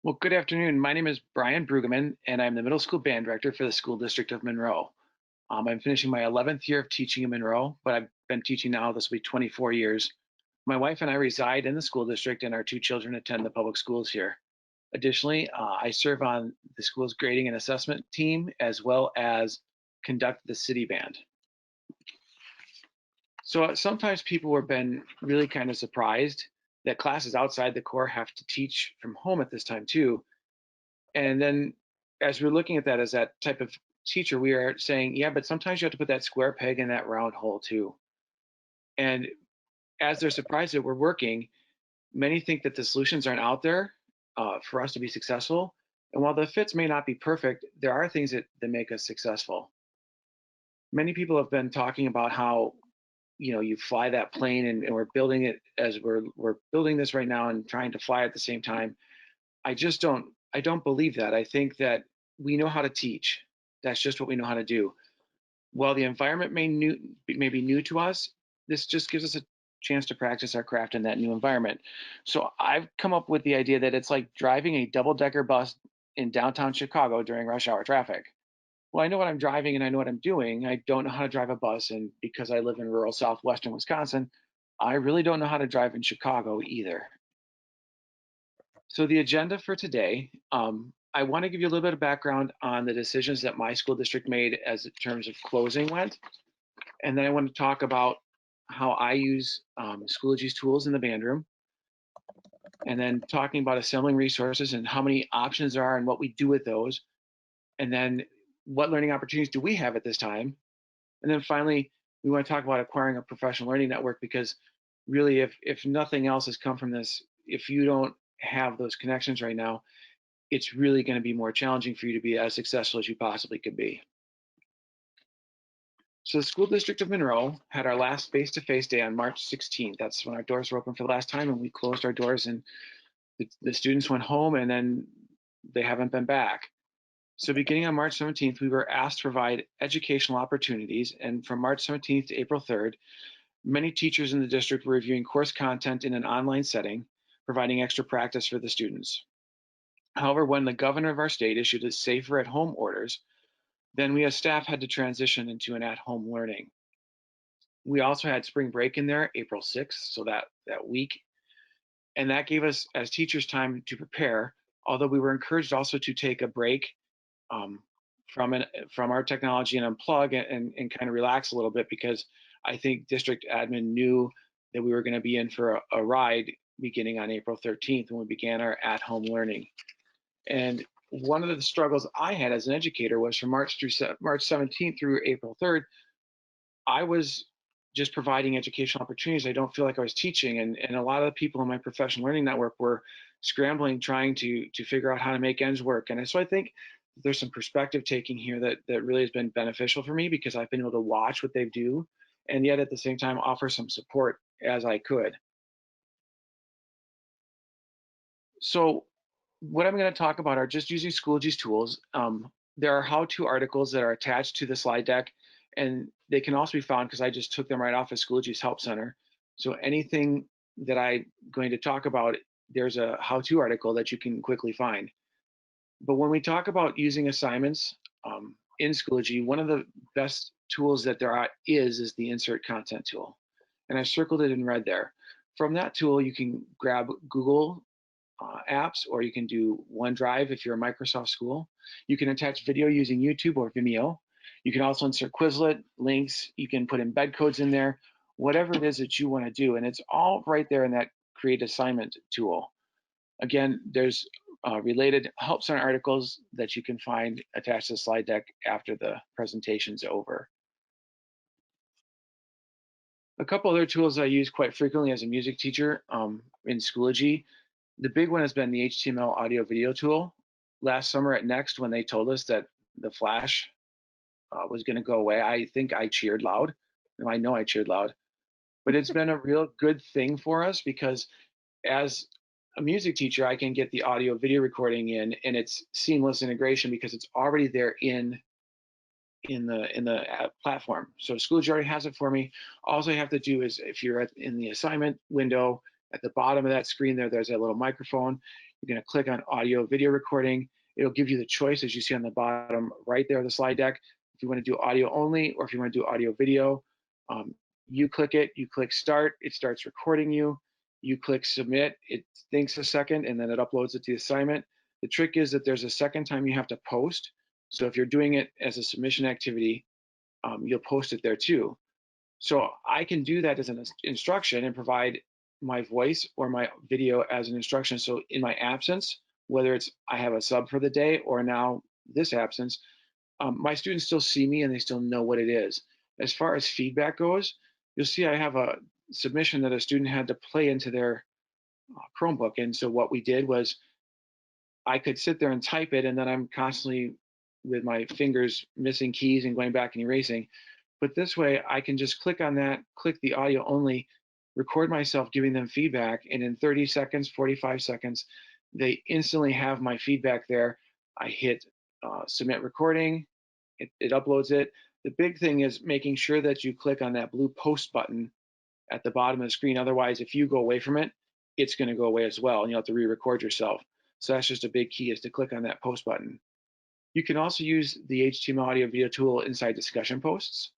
Well, good afternoon. My name is Brian Bruggeman, and I'm the middle school band director for the School District of Monroe. I'm finishing my 11th year of teaching in Monroe, but I've been teaching now, this will be 24 years. My wife and I reside in the school district, and our two children attend the public schools here. Additionally, I serve on the school's grading and assessment team, as well as conduct the city band. So sometimes people have been really kind of surprised that classes outside the core have to teach from home at this time too. And then as we're looking at that as that type of teacher, we are saying, yeah, but sometimes you have to put that square peg in that round hole too. And as they're surprised that we're working, many think that the solutions aren't out there for us to be successful. And while the fits may not be perfect, there are things that make us successful. Many people have been talking about how, you fly that plane, and we're building it as we're building this right now and trying to fly at the same time. I don't believe that. I think that we know how to teach. That's just what we know how to do. While the environment may be new to us, this just gives us a chance to practice our craft in that new environment. So I've come up with the idea that it's like driving a double-decker bus in downtown Chicago during rush hour traffic. Well, I know what I'm driving and I know what I'm doing. I don't know how to drive a bus, and because I live in rural southwestern Wisconsin, I really don't know how to drive in Chicago either. So the agenda for today, I want to give you a little bit of background on the decisions that my school district made as in terms of closing went. And then I want to talk about how I use Schoology's tools in the band room. And then talking about assembling resources and how many options there are and what we do with those. And then what learning opportunities do we have at this time? And then finally, we want to talk about acquiring a professional learning network, because really, if nothing else has come from this, if you don't have those connections right now, it's really going to be more challenging for you to be as successful as you possibly could be. So the School District of Monroe had our last face-to-face day on March 16th. That's when our doors were open for the last time, and we closed our doors, and the students went home, and then they haven't been back. So beginning on March 17th, we were asked to provide educational opportunities, and from March 17th to April 3rd, many teachers in the district were reviewing course content in an online setting, providing extra practice for the students. However, when the governor of our state issued his safer at home orders, then we as staff had to transition into an at home learning. We also had spring break in there, April 6th, so that week. And that gave us as teachers time to prepare, although we were encouraged also to take a break from our technology and unplug and kind of relax a little bit, because I think district admin knew that we were going to be in for a ride beginning on April 13th when we began our at home learning. And one of the struggles I had as an educator was from March 17th through April 3rd, I was just providing educational opportunities. I don't feel like I was teaching. And a lot of the people in my professional learning network were scrambling, trying to figure out how to make ends work. And so I think there's some perspective taking here that really has been beneficial for me, because I've been able to watch what they do and yet at the same time offer some support as I could. So what I'm going to talk about are just using Schoology's tools. There are how-to articles that are attached to the slide deck, and they can also be found, because I just took them right off of Schoology's Help Center. So anything that I'm going to talk about, there's a how-to article that you can quickly find. But when we talk about using assignments in Schoology, one of the best tools that there is the Insert Content tool. And I circled it in red there. From that tool, you can grab Google apps, or you can do OneDrive if you're a Microsoft school. You can attach video using YouTube or Vimeo. You can also insert Quizlet links. You can put embed codes in there, whatever it is that you want to do. And it's all right there in that Create Assignment tool. Again, there's related Help Center articles that you can find attached to the slide deck after the presentation's over. A couple other tools I use quite frequently as a music teacher in Schoology. The big one has been the HTML audio video tool. Last summer at Next, when they told us that the Flash was going to go away, I think I cheered loud. I know I cheered loud. But it's been a real good thing for us, because as a music teacher, I can get the audio video recording in, and it's seamless integration because it's already there in the platform. So Schoology already has it for me. All I have to do is, if you're in the assignment window, at the bottom of that screen there's a little microphone. You're going to click on audio video recording. It'll give you the choice, as you see on the bottom right there of the slide deck, if you want to do audio only or if you want to do audio video. You click it, you click start, it starts recording you. You click submit, it thinks a second, and then it uploads it to the assignment. The trick is that there's a second time you have to post. So if you're doing it as a submission activity, you'll post it there too. So I can do that as an instruction and provide my voice or my video as an instruction. So in my absence, whether it's I have a sub for the day or now this absence, my students still see me and they still know what it is. As far as feedback goes, you'll see I have a submission that a student had to play into their Chromebook. And so what we did was I could sit there and type it, and then I'm constantly with my fingers missing keys and going back and erasing. But this way, I can just click on that, click the audio only, record myself giving them feedback, and in 30 seconds, 45 seconds, they instantly have my feedback there. I hit submit recording, it uploads it. The big thing is making sure that you click on that blue post button at the bottom of the screen. Otherwise, if you go away from it, it's going to go away as well, and you'll have to re-record yourself. So that's just a big key, is to click on that post button. You can also use the HTML audio video tool inside discussion posts.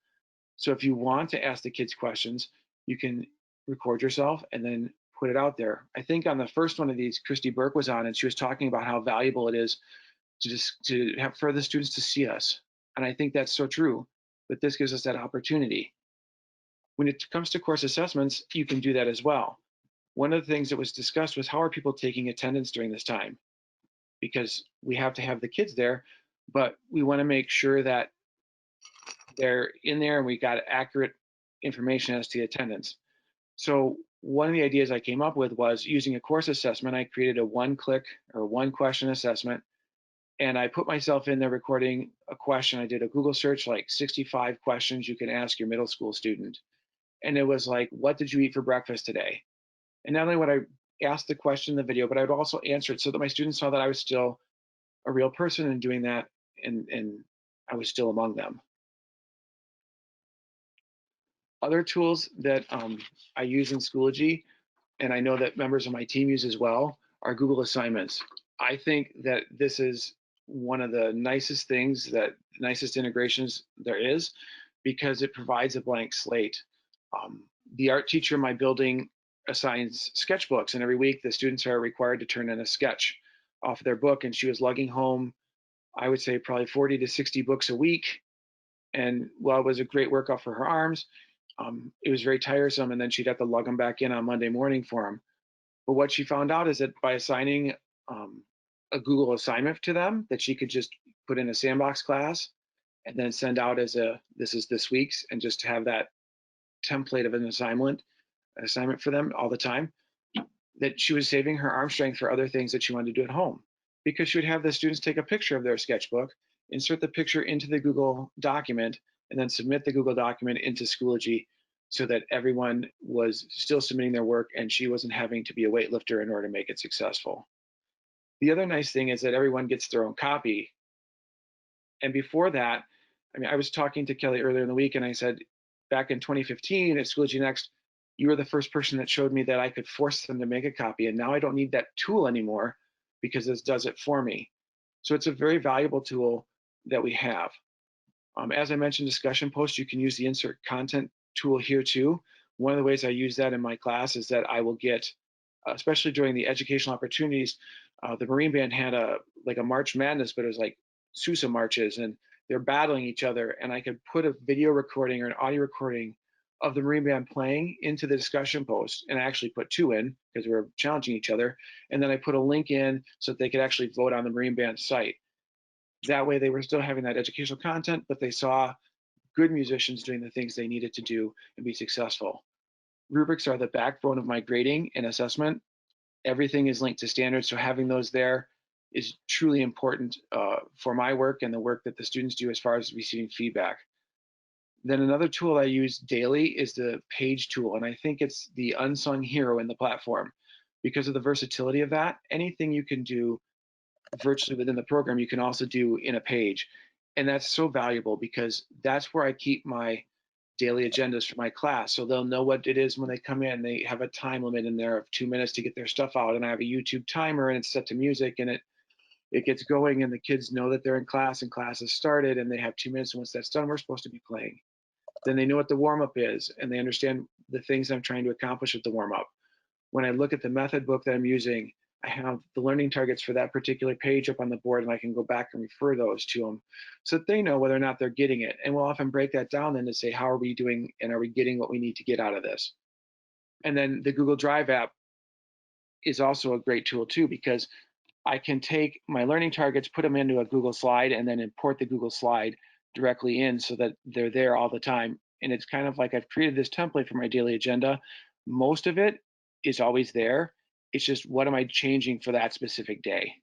So if you want to ask the kids questions, you can record yourself and then put it out there. I think on the first one of these, Christy Burke was on, and she was talking about how valuable it is to have for the students to see us. And I think that's so true, but this gives us that opportunity. When it comes to course assessments, you can do that as well. One of the things that was discussed was how are people taking attendance during this time? Because we have to have the kids there, but we want to make sure that they're in there and we got accurate information as to the attendance. So one of the ideas I came up with was using a course assessment. I created a one-click or one-question assessment, and I put myself in there recording a question. I did a Google search, like 65 questions you can ask your middle school student. And it was like, what did you eat for breakfast today? And not only would I ask the question in the video, but I would also answer it so that my students saw that I was still a real person and doing that, and I was still among them. Other tools that I use in Schoology, and I know that members of my team use as well, are Google Assignments. I think that this is one of the nicest integrations there is, because it provides a blank slate. The art teacher in my building assigns sketchbooks, and every week the students are required to turn in a sketch off their book, and she was lugging home, I would say, probably 40 to 60 books a week. And while it was a great workout for her arms, it was very tiresome, and then she'd have to lug them back in on Monday morning for them. But what she found out is that by assigning a Google assignment to them that she could just put in a sandbox class and then send out as this is this week's, and just have that template of an assignment for them all the time, that she was saving her arm strength for other things that she wanted to do at home, because she would have the students take a picture of their sketchbook, insert the picture into the Google document, and then submit the Google document into Schoology, so that everyone was still submitting their work and she wasn't having to be a weightlifter in order to make it successful. The other nice thing is that everyone gets their own copy. And before that, I was talking to Kelly earlier in the week, and I said, back in 2015 at Schoology Next, you were the first person that showed me that I could force them to make a copy, and now I don't need that tool anymore because this does it for me. So it's a very valuable tool that we have. As I mentioned, discussion posts, you can use the insert content tool here too. One of the ways I use that in my class is that I will get, especially during the educational opportunities, the Marine Band had a March Madness, but it was like Sousa marches, and they're battling each other, and I could put a video recording or an audio recording of the Marine Band playing into the discussion post, and I actually put two in because we were challenging each other, and then I put a link in so that they could actually vote on the Marine Band site. That way they were still having that educational content, but they saw good musicians doing the things they needed to do and be successful. Rubrics are the backbone of my grading and assessment. Everything is linked to standards, so having those there is truly important for my work and the work that the students do as far as receiving feedback. Then another tool I use daily is the page tool, and I think it's the unsung hero in the platform because of the versatility of that. Anything you can do virtually within the program, you can also do in a page. And that's so valuable because that's where I keep my daily agendas for my class. So they'll know what it is when they come in. They have a time limit in there of 2 minutes to get their stuff out. And I have a YouTube timer and it's set to music, and it gets going, and the kids know that they're in class and class has started, and they have 2 minutes. And once that's done, we're supposed to be playing. Then they know what the warm up is, and they understand the things I'm trying to accomplish with the warm up. When I look at the method book that I'm using, I have the learning targets for that particular page up on the board, and I can go back and refer those to them so that they know whether or not they're getting it. And we'll often break that down then to say, how are we doing, and are we getting what we need to get out of this? And then the Google Drive app is also a great tool too, because I can take my learning targets, put them into a Google slide, and then import the Google slide directly in so that they're there all the time. And it's kind of like I've created this template for my daily agenda. Most of it is always there. It's just, what am I changing for that specific day?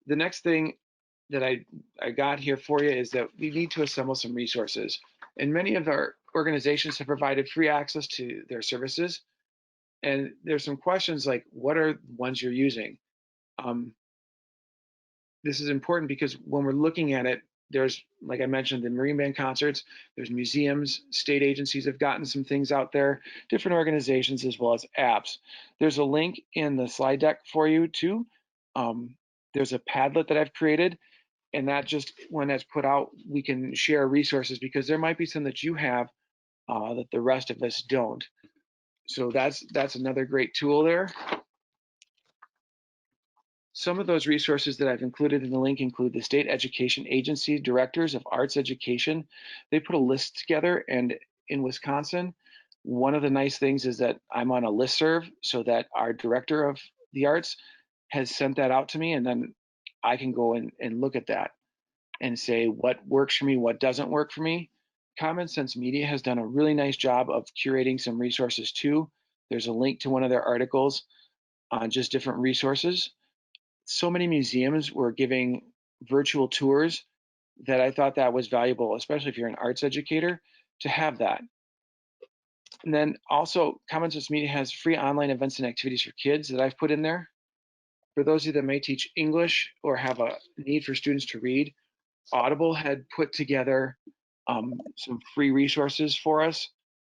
The next thing that I got here for you is that we need to assemble some resources. And many of our organizations have provided free access to their services. And there's some questions like, what are the ones you're using? This is important because when we're looking at it, there's, like I mentioned, the Marine Band concerts, there's museums, state agencies have gotten some things out there, different organizations, as well as apps. There's a link in the slide deck for you too. There's a Padlet that I've created, and that just, when that's put out, we can share resources, because there might be some that you have that the rest of us don't. So that's another great tool there. Some of those resources that I've included in the link include the State Education Agency Directors of Arts Education. They put a list together, and in Wisconsin, one of the nice things is that I'm on a listserv, so that our Director of the Arts has sent that out to me, and then I can go and look at that and say what works for me, what doesn't work for me. Common Sense Media has done a really nice job of curating some resources too. There's a link to one of their articles on just different resources. So many museums were giving virtual tours that I thought that was valuable, especially if you're an arts educator, to have that. And then also, Common Sense Media has free online events and activities for kids that I've put in there. For those of you that may teach English or have a need for students to read, Audible had put together some free resources for us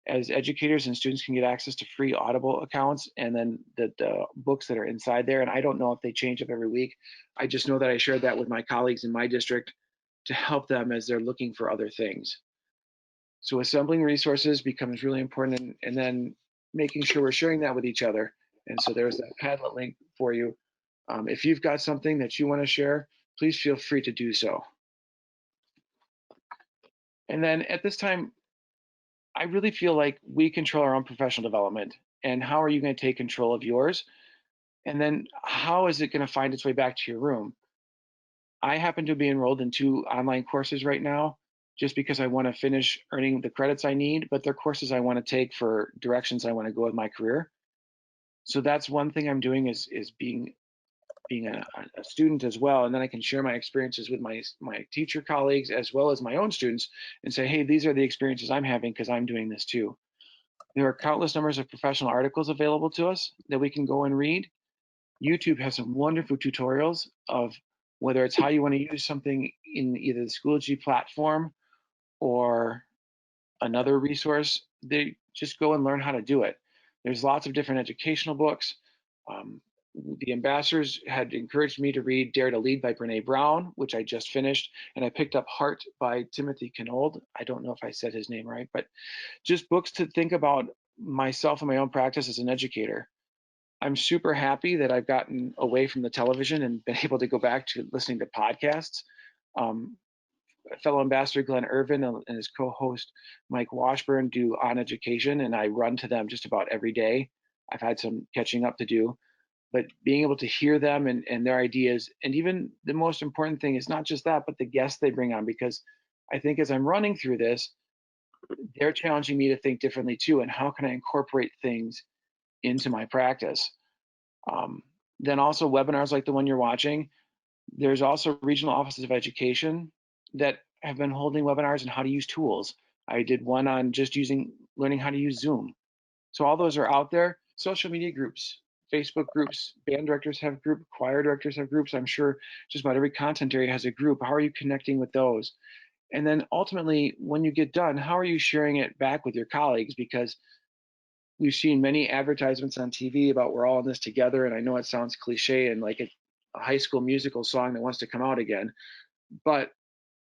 as educators, and students can get access to free Audible accounts, and then the books that are inside there. And I don't know if they change up every week. I just know that I shared that with my colleagues in my district to help them as they're looking for other things. So assembling resources becomes really important, and then making sure we're sharing that with each other. And so there's that Padlet link for you. If you've got something that you want to share, please feel free to do so. And then at this time, I really feel like we control our own professional development. And how are you going to take control of yours? And then how is it going to find its way back to your room? I happen to be enrolled in 2 online courses right now, just because I want to finish earning the credits I need, but they're courses I want to take for directions I want to go with my career. So that's one thing I'm doing, is being a student as well, and then I can share my experiences with my teacher colleagues as well as my own students, and say, hey, these are the experiences I'm having because I'm doing this too. There are countless numbers of professional articles available to us that we can go and read. YouTube has some wonderful tutorials of whether it's how you want to use something in either the Schoology platform or another resource. They just go and learn how to do it. There's lots of different educational books. The ambassadors had encouraged me to read Dare to Lead by Brene Brown, which I just finished, and I picked up Heart by Timothy Knold. I don't know if I said his name right, but just books to think about myself and my own practice as an educator. I'm super happy that I've gotten away from the television and been able to go back to listening to podcasts. Fellow Ambassador Glenn Irvin and his co-host Mike Washburn do On Education, and I run to them just about every day. I've had some catching up to do, but being able to hear them and their ideas, and even the most important thing is not just that, but the guests they bring on, because I think as I'm running through this, they're challenging me to think differently too, and how can I incorporate things into my practice. Then also webinars like the one you're watching. There's also regional offices of education that have been holding webinars on how to use tools. I did one on just learning how to use Zoom. So all those are out there. Social media groups, Facebook groups, band directors have groups, choir directors have groups. I'm sure just about every content area has a group. How are you connecting with those? And then ultimately, when you get done, how are you sharing it back with your colleagues? Because we've seen many advertisements on TV about we're all in this together. And I know it sounds cliche and like a high school musical song that wants to come out again, but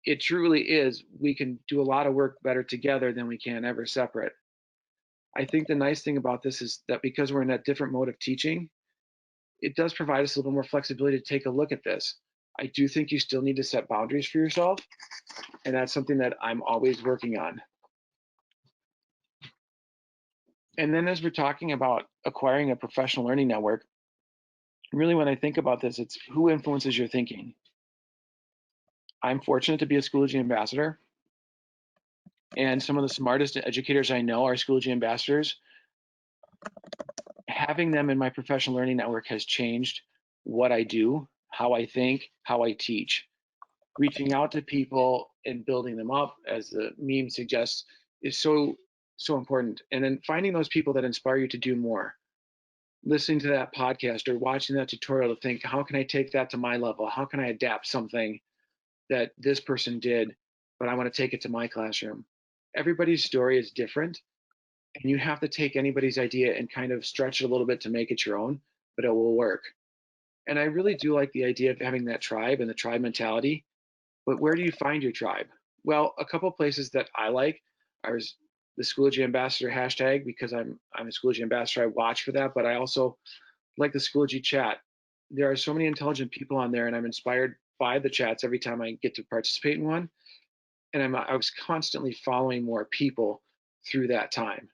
it truly is. We can do a lot of work better together than we can ever separate. I think the nice thing about this is that because we're in that different mode of teaching, it does provide us a little more flexibility to take a look at this. I do think you still need to set boundaries for yourself, and that's something that I'm always working on. And then as we're talking about acquiring a professional learning network, really when I think about this, it's who influences your thinking. I'm fortunate to be a Schoology ambassador, and some of the smartest educators I know are Schoology ambassadors. Having them in my professional learning network has changed what I do, how I think, how I teach. Reaching out to people and building them up, as the meme suggests, is so important. And then finding those people that inspire you to do more. Listening to that podcast or watching that tutorial to think, how can I take that to my level? How can I adapt something that this person did, but I want to take it to my classroom? Everybody's story is different, and you have to take anybody's idea and kind of stretch it a little bit to make it your own, but it will work. And I really do like the idea of having that tribe and the tribe mentality. But where do you find your tribe? Well, a couple places that I like are the Schoology Ambassador hashtag, because I'm a Schoology Ambassador. I watch for that, but I also like the Schoology chat. There are so many intelligent people on there, and I'm inspired by the chats every time I get to participate in one. And I was constantly following more people through that time.